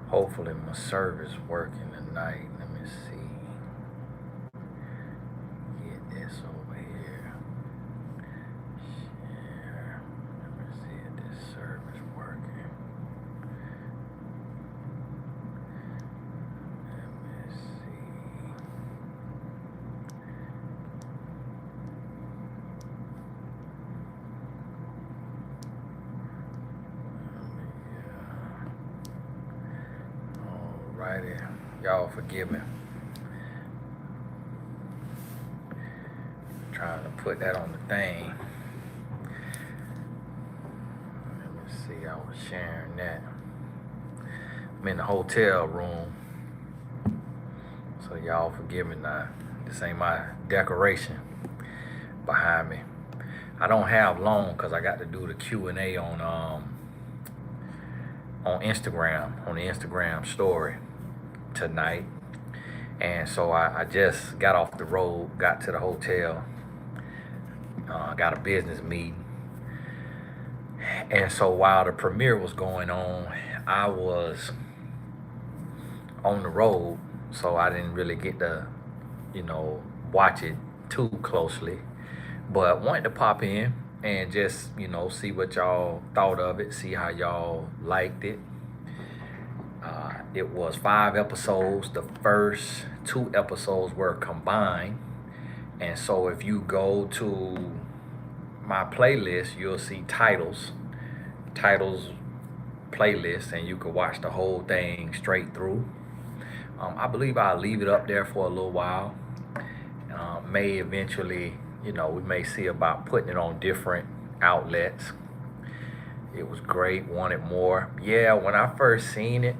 Hopefully my service working tonight. Let me see. Get this over here. Share. Let me see if this service working. Let me see. Alrighty. Y'all forgive me. Trying to put that on the thing. Let me see. I was sharing that. I'm in the hotel room. So y'all forgive me now. This ain't my decoration behind me. I don't have long because I got to do the Q&A on Instagram, on the Instagram story tonight. And so I just got off the road, got to the hotel, got a business meeting. And so while the premiere was going on, I was on the road, so I didn't really get to, watch it too closely. But wanted to pop in and just, see what y'all thought of it, see how y'all liked it. It was 5 episodes. The first 2 episodes were combined. And so if you go to my playlist, you'll see titles playlist, and you can watch the whole thing straight through. I believe I'll leave it up there for a little while. May eventually, we may see about putting it on different outlets. It was great, wanted more. Yeah, when I first seen it,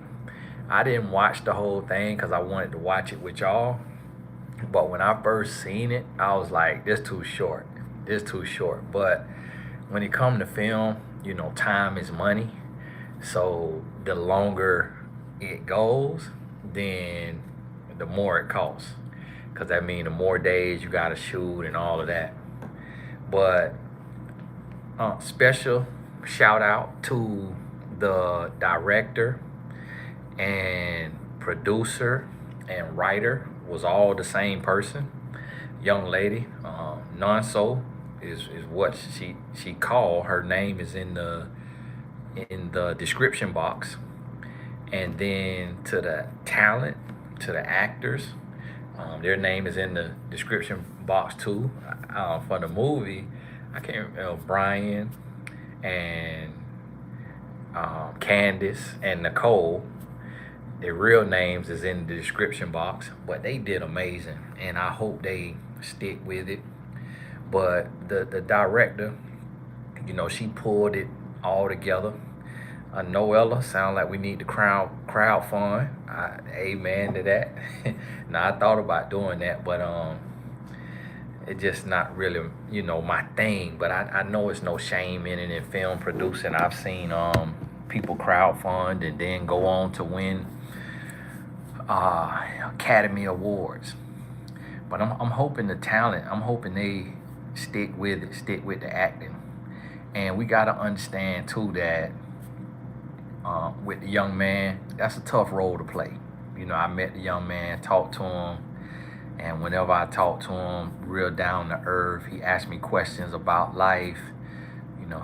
I didn't watch the whole thing because I wanted to watch it with y'all. But when I first seen it, I was like, this too short. This too short. But when it come to film, time is money. So the longer it goes, then the more it costs. Because that means the more days you got to shoot and all of that. But special shout out to the director and producer and writer was all the same person. Young lady, Nonso is what she called. Her name is in the description box. And then to the talent, to the actors, their name is in the description box too. For the movie, I can't remember Brian and Candace and Nicole. Their real names is in the description box, but they did amazing, and I hope they stick with it. But the director, she pulled it all together. Noella, sound like we need to crowdfund. Amen to that. Now I thought about doing that, but it's just not really my thing. But I know it's no shame in it in film producing. I've seen people crowdfund and then go on to win Academy Awards. But I'm hoping the talent. I'm hoping they stick with it, stick with the acting. And we gotta understand too that with the young man, that's a tough role to play. I met the young man, talked to him, and whenever I talk to him, real down to earth, he asked me questions about life.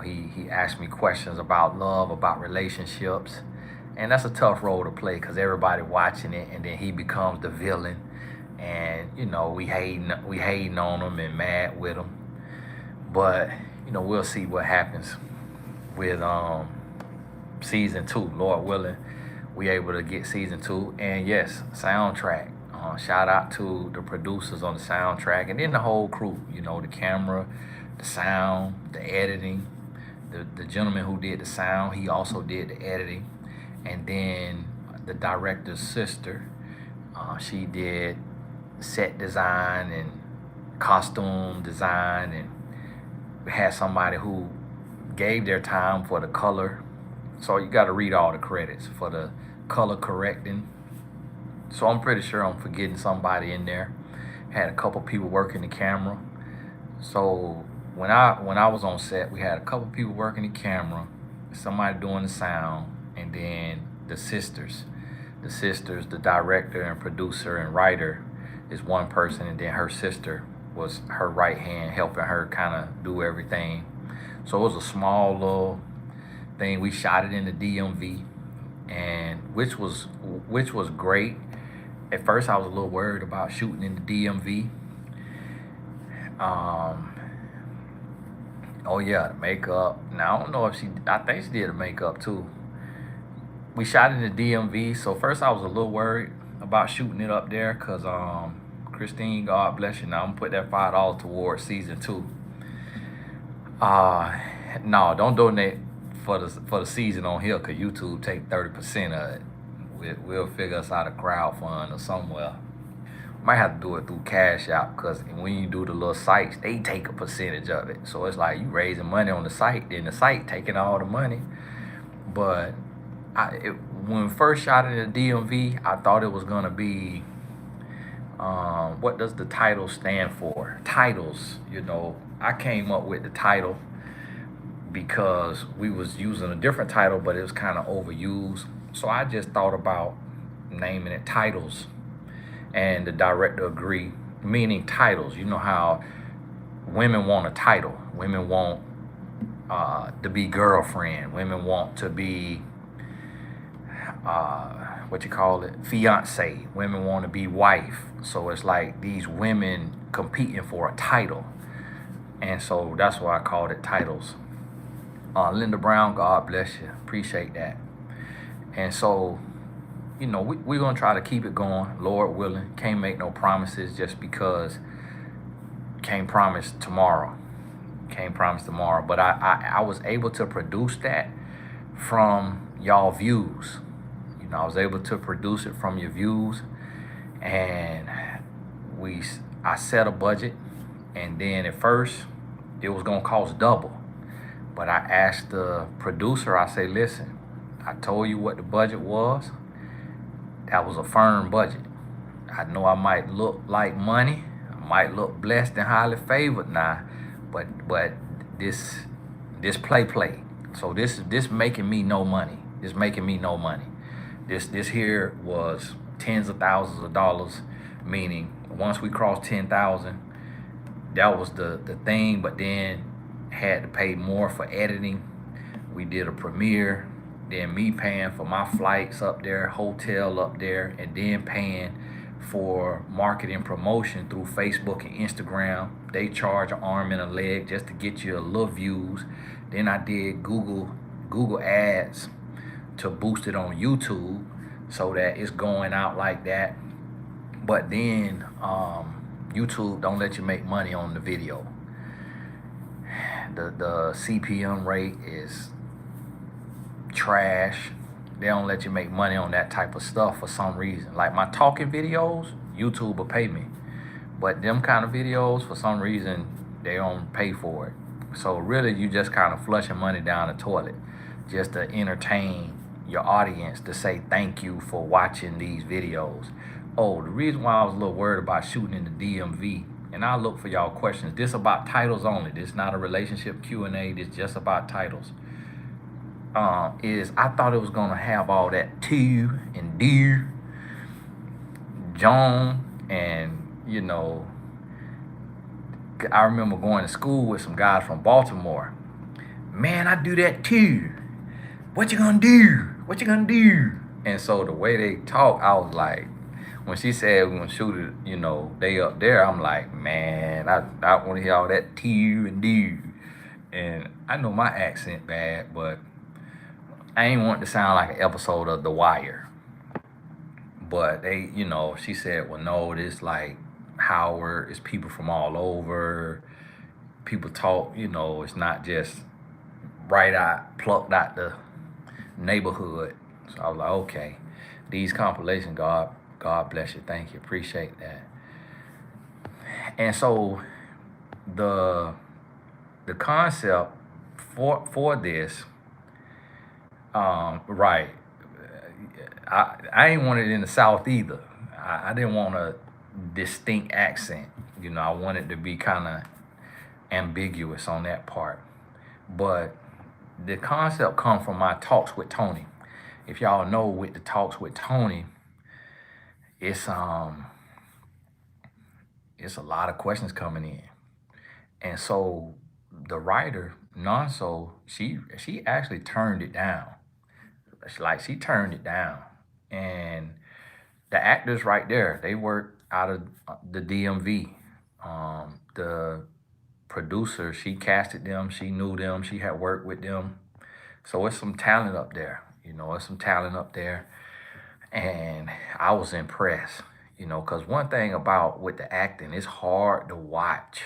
He asked me questions about love, about relationships, and that's a tough role to play because everybody watching it, and then he becomes the villain, and we hating on him and mad with him. But we'll see what happens with season 2, Lord willing. We able to get season 2, and yes, soundtrack. Shout out to the producers on the soundtrack, and then the whole crew. The camera, the sound, the editing. The gentleman who did the sound, he also did the editing, and then the director's sister, she did set design and costume design, and we had somebody who gave their time for the color. So you got to read all the credits for the color correcting. So I'm pretty sure I'm forgetting somebody in there. Had a couple people working the camera. So when I was on set, we had a couple people working the camera, somebody doing the sound, and then the sisters. the sisters, the director and producer and writer, is one person, and then her sister was her right hand, helping her kind of do everything. So it was a small little thing. We shot it in the DMV, and which was great. At first, I was a little worried about shooting in the DMV. Um, oh yeah, the makeup. Now I don't know if she. I think she did the makeup too. We shot in the DMV. So first, I was a little worried about shooting it up there, cause Christine, God bless you. Now I'm gonna put that $5 towards season 2. Uh, no, don't donate for the season on here, cause YouTube take 30% of it. We'll figure us out a crowdfund or somewhere. Might have to do it through Cash App, because when you do the little sites, they take a percentage of it. So it's like you raising money on the site, then the site taking all the money. But when we first shot it in the DMV, I thought it was gonna be, what does the title stand for? Titles, I came up with the title because we was using a different title, but it was kind of overused. So I just thought about naming it Titles, and the director agreed, meaning titles. You know how women want a title. Women want to be girlfriend. Women want to be, fiance. Women want to be wife. So it's like these women competing for a title. And so that's why I called it Titles. Linda Brown, God bless you. Appreciate that. And so, we're going to try to keep it going, Lord willing. Can't make no promises just because can't promise tomorrow. But I was able to produce that from y'all views. I was able to produce it from your views. And I set a budget. And then at first, it was going to cost double. But I asked the producer, I say, listen, I told you what the budget was. That was a firm budget. I know I might look like money. I might look blessed and highly favored now. But this play. So this making me no money. This here was tens of thousands of dollars, meaning once we crossed 10,000, that was the thing. But then had to pay more for editing. We did a premiere, then me paying for my flights up there, hotel up there, and then paying for marketing promotion through Facebook and Instagram. They charge an arm and a leg just to get you a little views. Then I did Google ads to boost it on YouTube so that it's going out like that. But then YouTube don't let you make money on the video. The CPM rate is trash. They don't let you make money on that type of stuff for some reason. Like my talking videos, YouTube will pay me. But them kind of videos, for some reason, they don't pay for it. So really, you just kind of flushing money down the toilet just to entertain your audience, to say thank you for watching these videos. Oh, the reason why I was a little worried about shooting in the DMV, and I'll look for y'all questions. This about titles only. This not a relationship Q&A. This just about titles. Is I thought it was gonna have all that to and do, John, and I remember going to school with some guys from Baltimore. Man, I do that too. What you gonna do? And so the way they talk, I was like, when she said we're gonna shoot it, they up there, I'm like, man, I want to hear all that to and do. And I know my accent bad, but I ain't want it to sound like an episode of The Wire. But they, she said, well, no, this like Howard, it's people from all over. People talk, it's not just plucked out the neighborhood. So I was like, okay, these compilations, God bless you, thank you, appreciate that. And so the concept for this, right, I ain't want it in the South either. I didn't want a distinct accent. I wanted to be kind of ambiguous on that part. But the concept come from my talks with Tony. if y'all know with the talks with Tony, it's it's a lot of questions coming in. And so the writer, Nonso, she actually turned it down. She turned it down. And the actors right there, they work out of the DMV. The producer, she casted them, she knew them, she had worked with them. So it's some talent up there. It's some talent up there. And I was impressed, because one thing about with the acting, it's hard to watch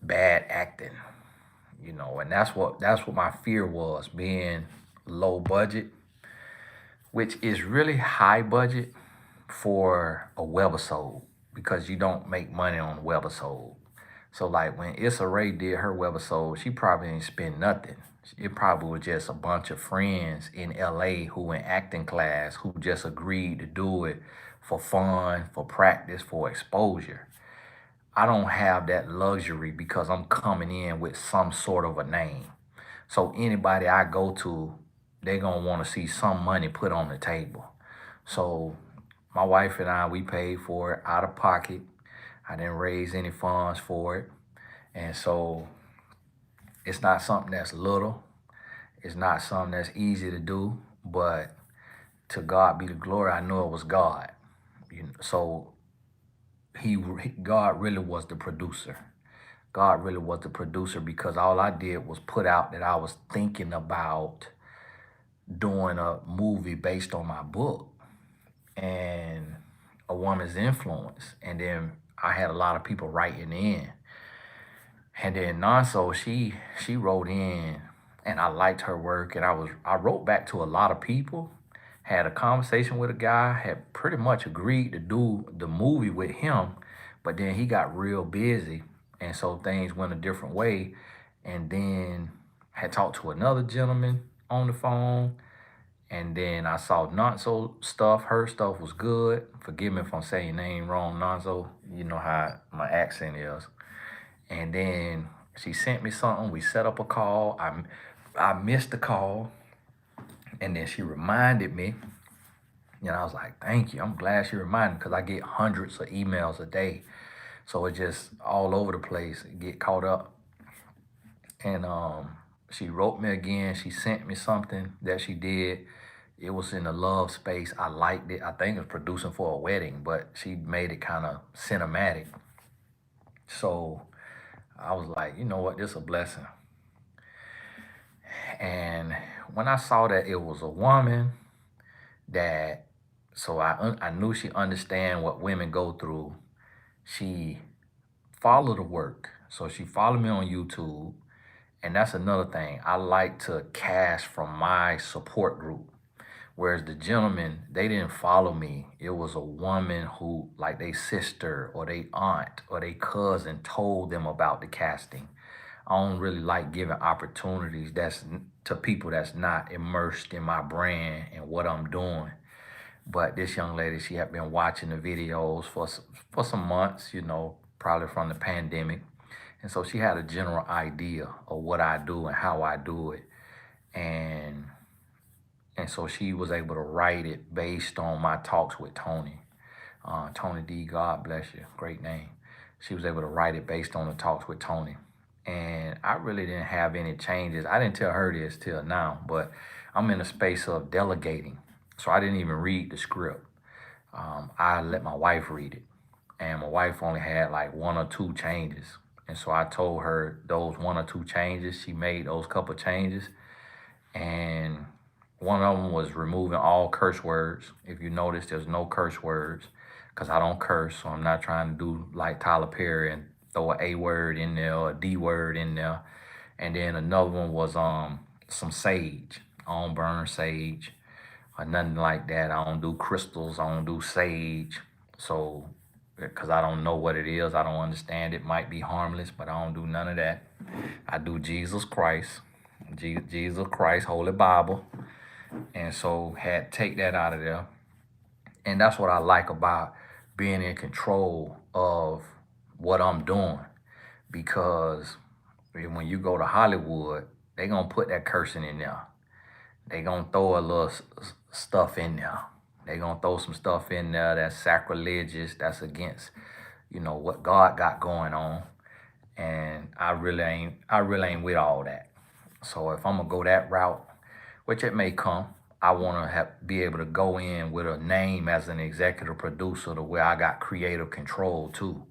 bad acting, and that's what my fear was, being low budget, which is really high budget for a webisode because you don't make money on webisode. So like when Issa Rae did her webisode, she probably didn't spend nothing. It probably was just a bunch of friends in LA who in acting class who just agreed to do it for fun, for practice, for exposure. I don't have that luxury because I'm coming in with some sort of a name. So anybody I go to, they're gonna want to see some money put on the table. So my wife and I, we paid for it out of pocket. I didn't raise any funds for it. And so it's not something that's little. It's not something that's easy to do, but to God be the glory. I know it was God. So God really was the producer. God really was the producer because all I did was put out that I was thinking about doing a movie based on my book and a woman's influence. And then I had a lot of people writing in. And then Nonso, she wrote in and I liked her work and I wrote back to a lot of people, had a conversation with a guy, had pretty much agreed to do the movie with him, but then he got real busy and so things went a different way. And then had talked to another gentleman on the phone. And then I saw Nonso stuff. Her stuff was good. Forgive me if I'm saying your name wrong, Nonso. You know how my accent is. And then she sent me something. We set up a call. I missed the call. And then she reminded me. And I was like, thank you. I'm glad she reminded me because I get hundreds of emails a day. So it just all over the place. Get caught up. And she wrote me again. She sent me something that she did. It was in the love space. I liked it. I think it was producing for a wedding, but she made it kind of cinematic. So I was like, you know what, this is a blessing. And when I saw that it was a woman that, so I knew she understand what women go through. She followed the work. So she followed me on YouTube. And that's another thing. I like to cast from my support group. Whereas the gentlemen, they didn't follow me. It was a woman who, like they sister or they aunt or they cousin told them about the casting. I don't really like giving opportunities to people that's not immersed in my brand and what I'm doing. But this young lady, she had been watching the videos for some months, probably from the pandemic. And so she had a general idea of what I do and how I do it. And so she was able to write it based on my talks with Tony. Tony D, God bless you, great name. She was able to write it based on the talks with Tony. And I really didn't have any changes. I didn't tell her this till now, but I'm in a space of delegating. So I didn't even read the script. I let my wife read it. And my wife only had like one or two changes. And so I told her those one or two changes. She made those couple changes. And one of them was removing all curse words. If you notice, there's no curse words because I don't curse. So I'm not trying to do like Tyler Perry and throw a word in there or a D word in there. And then another one was some sage. I don't burn sage or nothing like that. I don't do crystals. I don't do sage. So, because I don't know what it is, I don't understand it. Might be harmless, but I don't do none of that. I do Jesus Christ. Jesus Christ, Holy Bible. And so had to take that out of there. And that's what I like about being in control of what I'm doing. Because when you go to Hollywood, they gonna put that cursing in there. they gonna throw a little stuff in there. They gonna throw some stuff in there that's sacrilegious, that's against, what God got going on. And I really ain't with all that. So if I'm gonna go that route, which it may come, I wanna be able to go in with a name as an executive producer to where I got creative control too.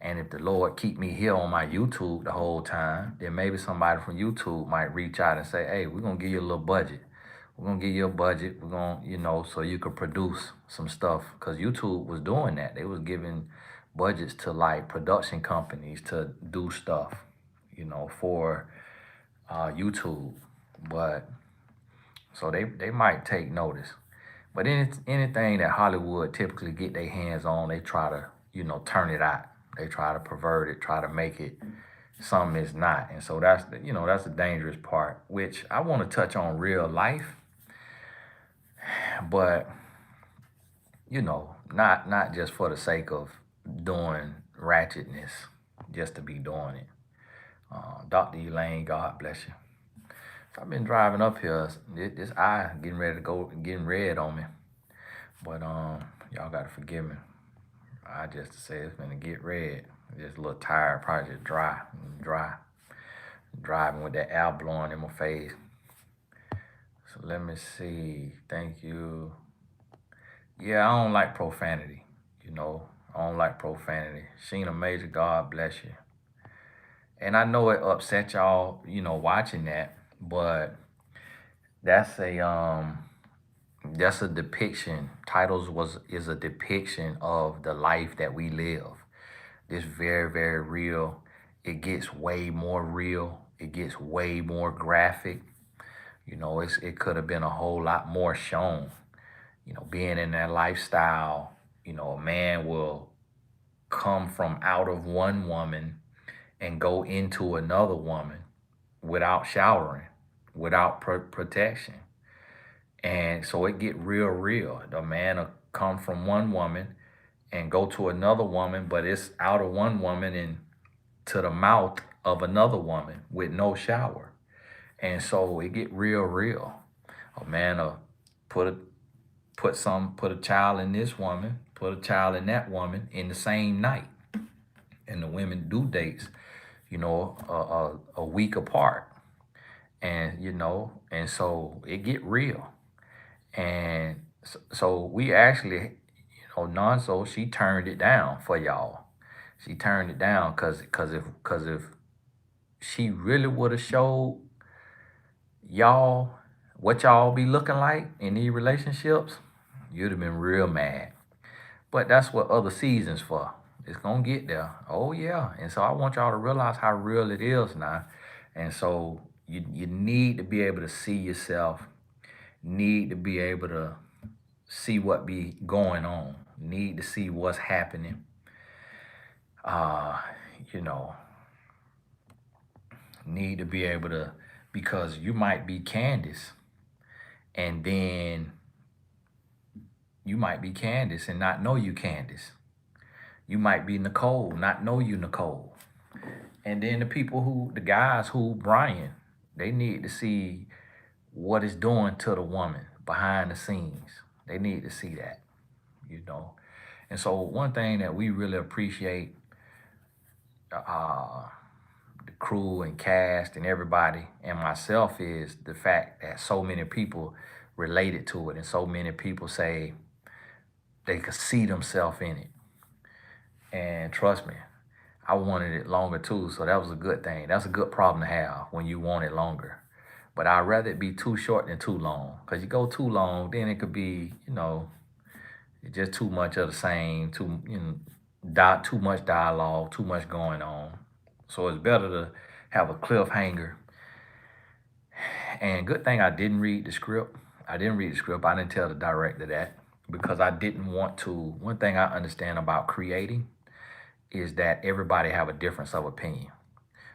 And if the Lord keep me here on my YouTube the whole time, then maybe somebody from YouTube might reach out and say, hey, we're gonna give you a little budget. We're gonna give you a budget. We're gonna, so you could produce some stuff. Cause YouTube was doing that. They was giving budgets to like production companies to do stuff, for YouTube. But so they might take notice. But anything that Hollywood typically get their hands on, they try to, turn it out. They try to pervert it, try to make it something it's not. And so that's the dangerous part, which I want to touch on real life, but not just for the sake of doing ratchetness, just to be doing it. Dr. Elaine, God bless you. So I've been driving up here. This eye getting ready to go, getting red on me. But y'all gotta forgive me. I just say it's gonna get red. Just a little tired, probably just dry. Driving with that air blowing in my face. So let me see. Thank you. Yeah, I don't like profanity. I don't like profanity. Sheena Major, God bless you. And I know it upset y'all, watching that, but that's a depiction. Is a depiction of the life that we live. It's very, very real. It gets way more real. It gets way more graphic. It could have been a whole lot more shown. Being in that lifestyle, a man will come from out of one woman and go into another woman without showering, without protection. And so it get real. The man will come from one woman and go to another woman, but it's out of one woman and to the mouth of another woman with no shower. And so it get real. A man will put a put a child in this woman, put a child in that woman in the same night. And the women do dates, a week apart. And and so it get real. And so we actually, Nonso, she turned it down for y'all. She turned it down because if she really would have showed y'all what y'all be looking like in these relationships, you'd have been real mad. But that's what other seasons for. It's gonna get there. Oh yeah. And so I want y'all to realize how real it is now. And so you need to be able to see yourself, need to be able to see what be going on, need to see what's happening. Uh, you know, need to be able to, because you might be Candace and then you might be Candace and not know you Candace. You might be Nicole, not know you Nicole. And then the guys who Brian, they need to see what it's doing to the woman behind the scenes. They need to see that. And so one thing that we really appreciate, uh, the crew and cast and everybody and myself, is the fact that so many people related to it and so many people say they could see themselves in it. And trust me, I wanted it longer too, so that was a good thing. That's a good problem to have when you want it longer. But I'd rather it be too short than too long. Because you go too long, then it could be, just too much of the same, too much dialogue, too much going on. So it's better to have a cliffhanger. And good thing I didn't read the script. I didn't read the script. I didn't tell the director that because I didn't want to. One thing I understand about creating is that everybody have a difference of opinion.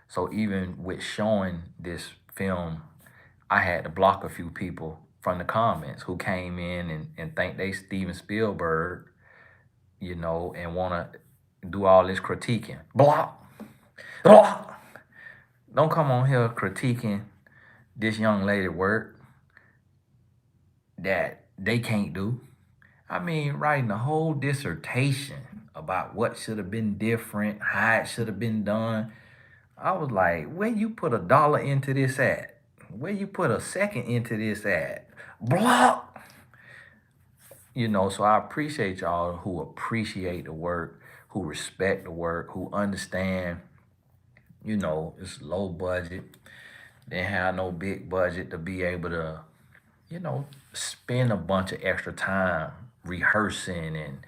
So even with showing this film, I had to block a few people from the comments who came in and think they Steven Spielberg, and want to do all this critiquing. Block. Block. Don't come on here critiquing this young lady work. that they can't do. I mean, writing a whole dissertation about what should have been different, how it should have been done. I was like, where you put $1 into this at? Where you put a second into this at? Block. So I appreciate y'all who appreciate the work, who respect the work, who understand, it's low budget. They have no big budget to be able to, spend a bunch of extra time rehearsing. And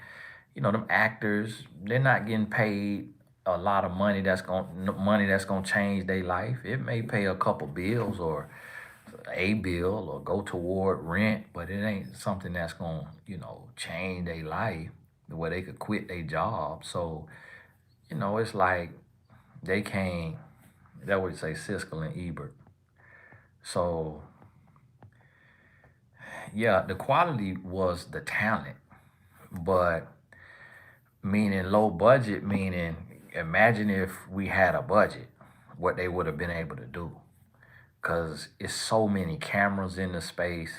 them actors, they're not getting paid a lot of money that's gonna change their life. It may pay a couple bills or a bill or go toward rent, but it ain't something that's gonna, change their life where they could quit their job. So, it's like they can't, that would say Siskel and Ebert. So yeah, the quality was the talent, but meaning low budget, meaning imagine if we had a budget, what they would have been able to do. Because it's so many cameras in the space,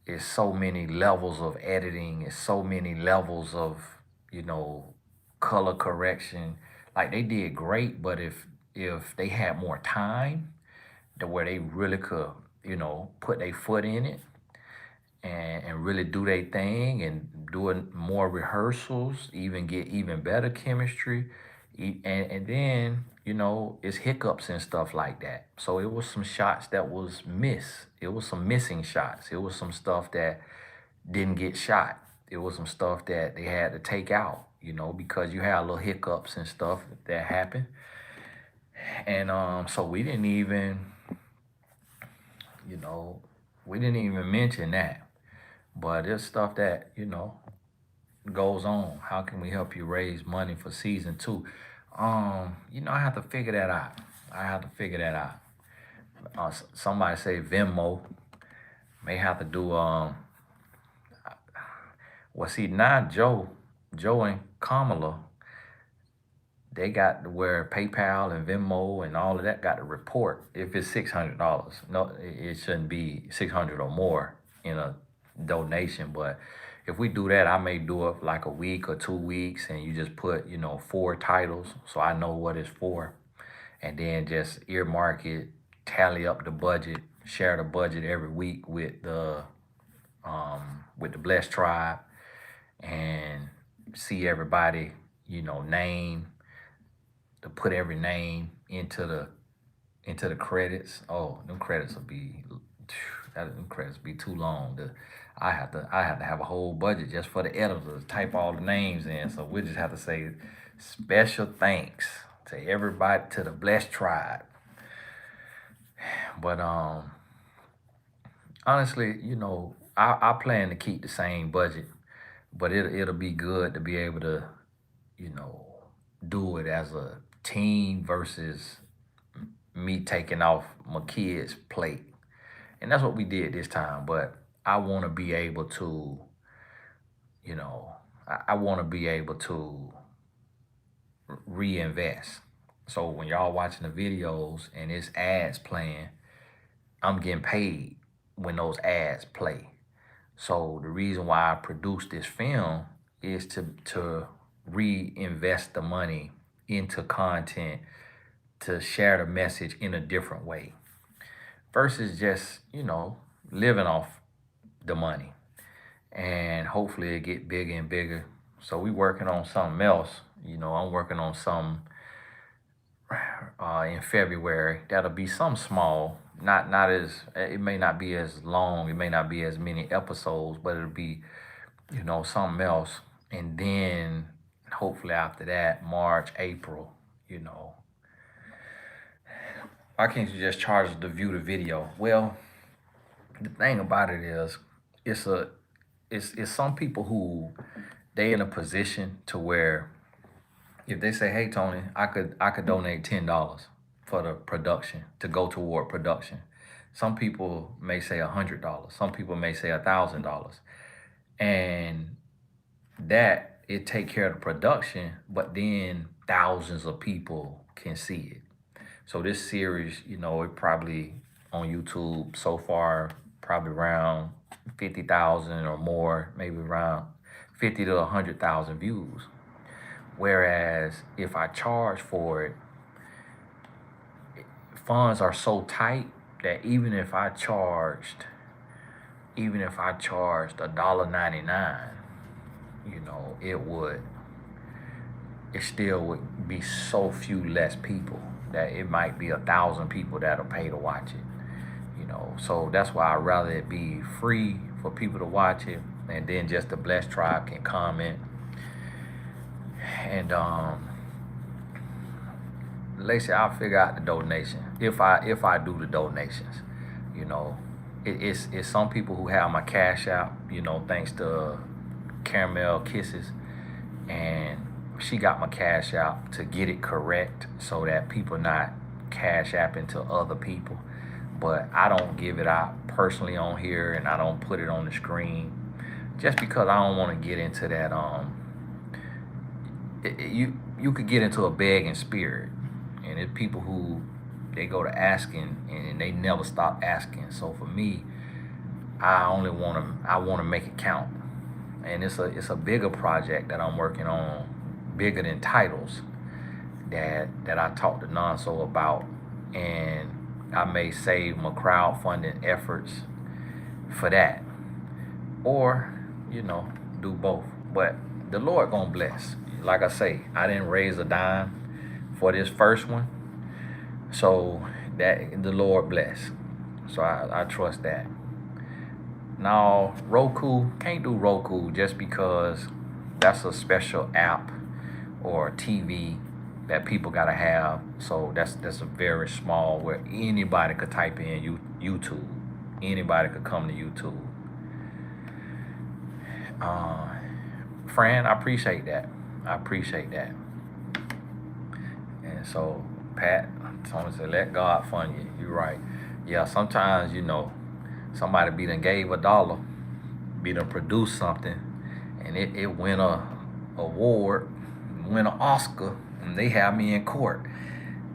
it's so many levels of editing, it's so many levels of, you know, color correction. Like they did great, but if they had more time to where they really could, put their foot in it and really do their thing and doing more rehearsals, even get even better chemistry. And then, it's hiccups and stuff like that. So it was some shots that was missed. It was some missing shots. It was some stuff that didn't get shot. It was some stuff that they had to take out, because you had little hiccups and stuff that happened. And so you know, we didn't even mention that. But it's stuff that, goes on. How can we help you raise money for season two? I have to figure that out. I have to figure that out. Somebody say Venmo. May have to do well, see, now Joe and Kamala, they got to where PayPal and Venmo and all of that got to report if it's $600. No, it shouldn't be 600 or more in a donation. But if we do that, I may do it like a week or 2 weeks, and you just put 4 titles so I know what it's for, and then just earmark it, tally up the budget, share the budget every week with the Blessed Tribe, and see everybody name, to put every name into the credits. Oh, them credits will be them credits be too long. I have to have a whole budget just for the editors, type all the names in. So we just have to say special thanks to everybody, to the Blessed Tribe. But honestly, I plan to keep the same budget, but it'll be good to be able to, you know, do it as a team versus me taking off my kids' plate. And that's what we did this time. But I want to be able to, I want to be able to reinvest. So when y'all watching the videos and it's ads playing, I'm getting paid when those ads play. So the reason why I produced this film is to reinvest the money into content, to share the message in a different way versus just, living off the money. And hopefully it get bigger and bigger. So we working on something else. I'm working on some in February. That'll be some small, not as, it may not be as long, it may not be as many episodes, but it'll be, something else. And then hopefully after that, March, April, why can't you just charge us to view the video? Well, the thing about it is, it's some people who they in a position to where if they say, hey Tony, I could donate $10 for the production to go toward production. Some people may say $100. Some people may say $1,000, and that it take care of the production, but then thousands of people can see it. So this series, it probably on YouTube so far probably around 50,000 or more, maybe around 50 to 100,000 views. Whereas if I charge for it, funds are so tight that even if I charged $1.99, it still would be so few less people that it might be 1,000 people that'll pay to watch it. So that's why I'd rather it be free for people to watch it, and then just the Blessed Tribe can comment. And Lacey, I'll figure out the donation if I do the donations. It's some people who have my Cash App, thanks to Caramel Kisses, and she got my Cash App to get it correct so that people not Cash Apping to other people. But I don't give it out personally on here, and I don't put it on the screen just because I don't want to get into that. You could get into a begging spirit, and it's people who they go to asking and they never stop asking. So for me, I want to make it count, and it's a bigger project that I'm working on, bigger than titles, that I talked to Nonso about, and I may save my crowdfunding efforts for that, or do both. But the Lord gonna bless. Like I say, I didn't raise a dime for this first one, so that the Lord bless. So I trust that. Now Roku, can't do Roku just because that's a special app or TV that people gotta have. So that's a very small, where anybody could type in YouTube. Anybody could come to YouTube. Fran, I appreciate that. And so Pat, someone said, let God fund you. You're right. Yeah, sometimes, somebody be done gave $1, be done produced something, and it win a award, win an Oscar, and they have me in court.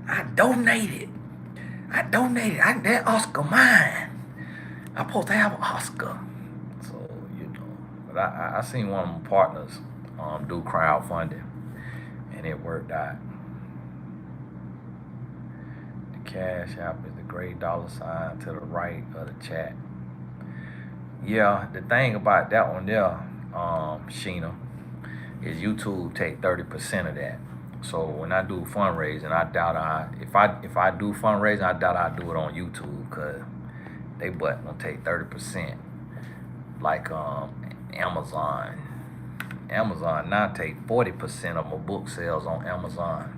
I donated. That Oscar mine. I'm supposed to have an Oscar. So, but I seen one of my partners do crowdfunding, and it worked out. The Cash App is the gray $sign to the right of the chat. Yeah, the thing about that one there, Sheena, is YouTube take 30% of that. So when I do fundraising, I doubt if I do fundraising, I doubt I do it on YouTube, because they gonna take 30%. Like Amazon now take 40% of my book sales on Amazon.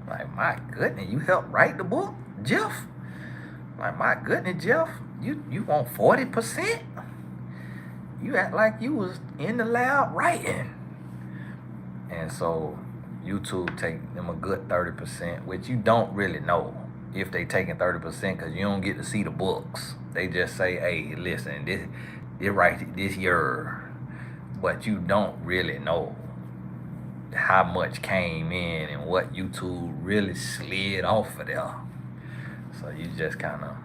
Like, my goodness, you helped write the book, Jeff? Like, my goodness, Jeff, you want 40%? You act like you was in the lab writing. And so YouTube take them a good 30%, which you don't really know if they taking 30%, because you don't get to see the books. They just say, hey, listen, this year. But you don't really know how much came in and what YouTube really slid off of there. So you just kind of...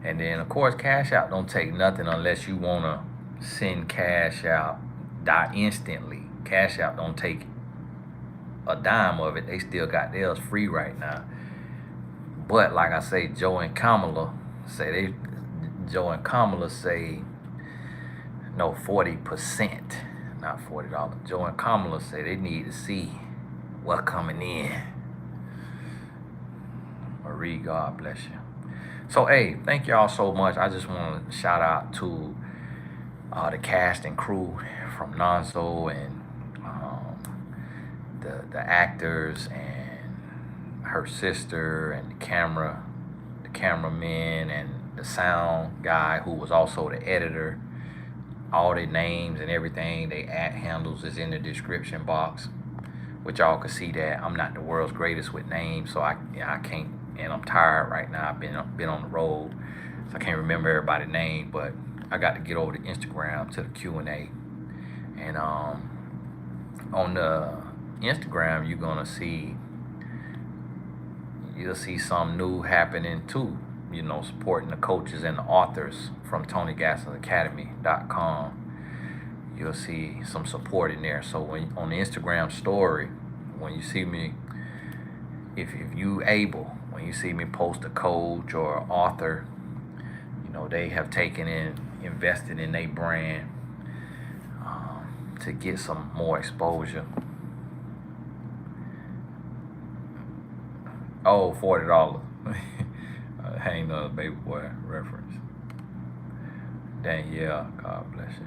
And then, of course, Cash App don't take nothing unless you want to send Cash App instantly. Cash App don't take a dime of it. They still got theirs free right now. But like I say, Joe and Kamala say no, 40%, not $40. Joe and Kamala say they need to see what's coming in. Marie, God bless you. So, hey, thank y'all so much. I just want to shout out to the cast and crew from Nonso, and the actors, and her sister, and the cameraman, and the sound guy who was also the editor. All their names and everything, they handles is in the description box, which y'all can see that I'm not the world's greatest with names, so I can't, and I'm tired right now. I've been on the road, so I can't remember everybody's name, but I got to get over to Instagram to the Q&A. And on the Instagram, you'll see something new happening too. supporting the coaches and the authors from TonyGaskins.com. You'll see some support in there. So when on the Instagram story, when you see me, if you able, when you see me post a coach or author, they have taken in, invested in their brand to get some more exposure. Oh, $40. Ain't another baby boy reference. Danielle, God bless you.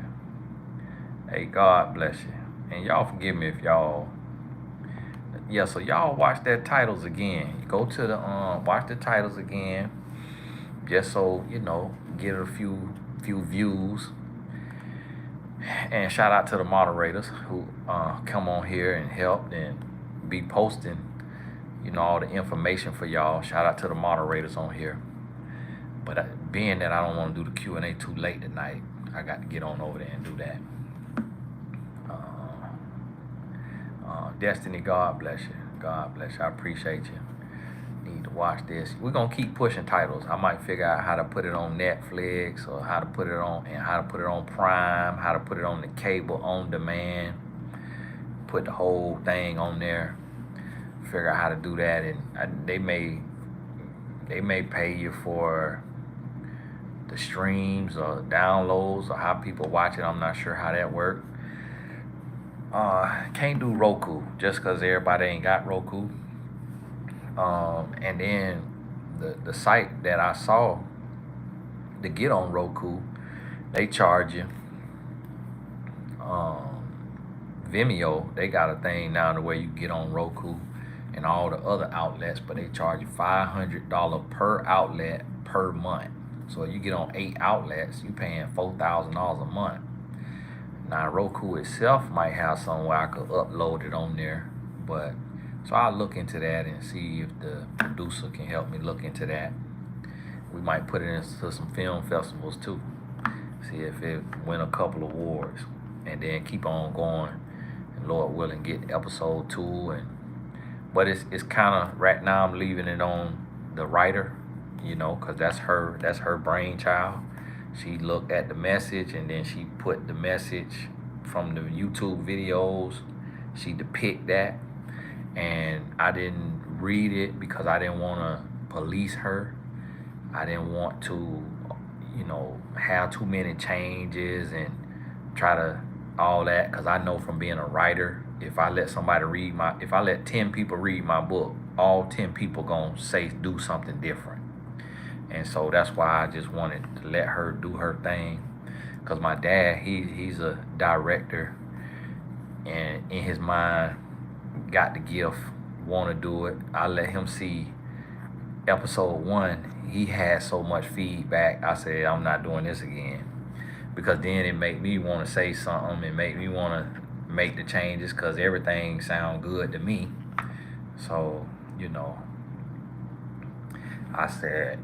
Hey, God bless you. And y'all forgive me if y'all, so y'all watch that titles again. Go to the watch the titles again, just so get a few views. And shout out to the moderators who come on here and help and be posting all the information for y'all. Shout out to the moderators on here. But being that I don't want to do the Q&A too late tonight, I got to get on over there and do that. Destiny, God bless you. God bless you. I appreciate you. Need to watch this. We're going to keep pushing titles. I might figure out how to put it on Netflix, or how to put it on Prime, how to put it on the cable on demand. Put the whole thing on there. Figure out how to do that, and they may pay you for the streams or downloads or how people watch it. I'm not sure how that works. Can't do Roku just because everybody ain't got Roku. And then the site that I saw to get on Roku, they charge you. Vimeo, they got a thing now to where you get on Roku and all the other outlets, but they charge you $500 per outlet per month. So if you get on 8 outlets, you paying $4,000 a month. Now Roku itself might have somewhere I could upload it on there, but so I'll look into that and see if the producer can help me look into that. We might put it into some film festivals too. See if it win a couple awards, and then keep on going. And Lord willing, get episode 2. But it's kind of right now I'm leaving it on the writer, because that's her brainchild. She looked at the message and then she put the message from the YouTube videos. She depicted that, and I didn't read it because I didn't want to police her. I didn't want to, have too many changes and try to all that, because I know from being a writer, if I let 10 people read my book, all 10 people gonna do something different. And so that's why I just wanted to let her do her thing, because my dad, he's a director, and in his mind got the gift, want to do it. I let him see episode 1. He had so much feedback. I said, I'm not doing this again, because then it made me want to say something and make me want to make the changes, because everything sound good to me. So I said,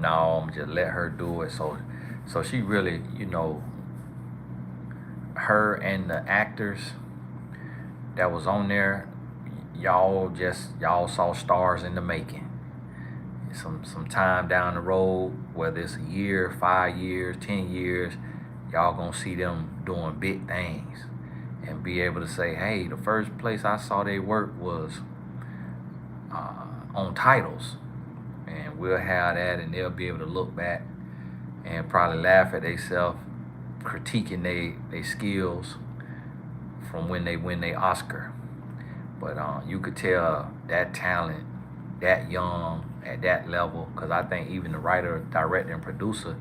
no, I'm just let her do it. So she really, her and the actors that was on there, y'all saw stars in the making. Some time down the road, whether it's a year, 5 years, 10 years, y'all gonna see them doing big things and be able to say, hey, the first place I saw they work was on titles. And we'll have that, and they'll be able to look back and probably laugh at themselves, critiquing they skills from when they win their Oscar. But you could tell that talent, that young, at that level, because I think even the writer, director, and producer,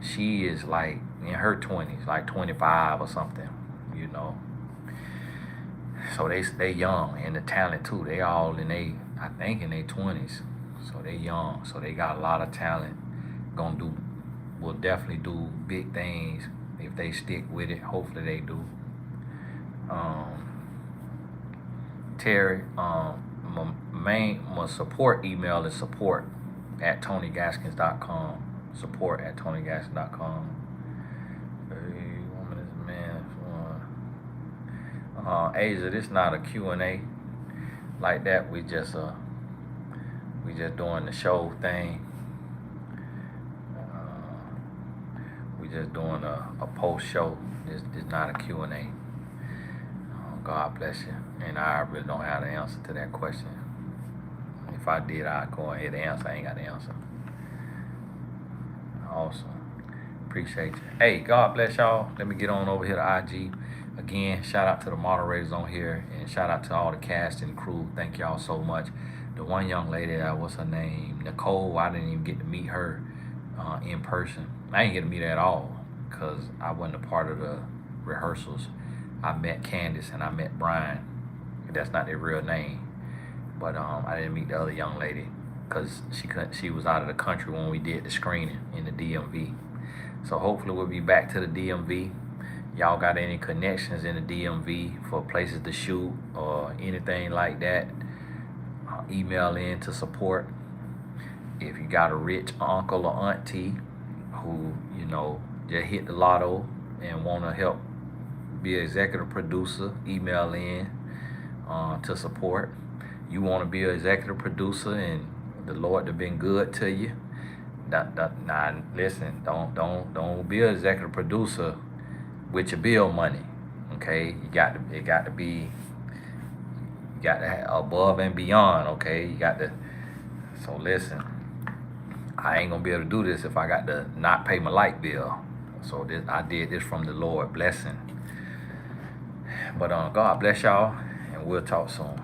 she is like in her 20s, like 25 or something, So they young, and the talent too. They all in their 20s. So they young, so they got a lot of talent. Will definitely do big things if they stick with it. Hopefully they do. Terry, my support email is support@TonyGaskins.com. Support@TonyGaskins.com. Asia, this not a Q&A like that. We just doing the show thing. just doing a post show. It's not a Q&A. God bless you. And I really don't have the answer to that question. If I did, I'd go ahead and answer. I ain't got the answer. Awesome. Appreciate you. Hey, God bless y'all. Let me get on over here to IG. Again, shout out to the moderators on here, and shout out to all the cast and crew. Thank y'all so much. The one young lady, what's her name? Nicole. I didn't even get to meet her in person. I didn't get to meet her at all because I wasn't a part of the rehearsals. I met Candace and I met Brian. That's not their real name, but I didn't meet the other young lady because she was out of the country when we did the screening in the DMV. So hopefully we'll be back to the DMV. Y'all got any connections in the DMV for places to shoot or anything like that? Email in to support. If you got a rich uncle or auntie who, just hit the lotto and want to help be an executive producer, email in to support. You want to be an executive producer and the Lord have been good to you. Nah, listen, don't be an executive producer with your bill money. Okay, it got to be have above and beyond. Okay, you got to. So listen, I ain't gonna be able to do this if I got to not pay my light bill. So I did this from the Lord, blessing. But God bless y'all, and we'll talk soon.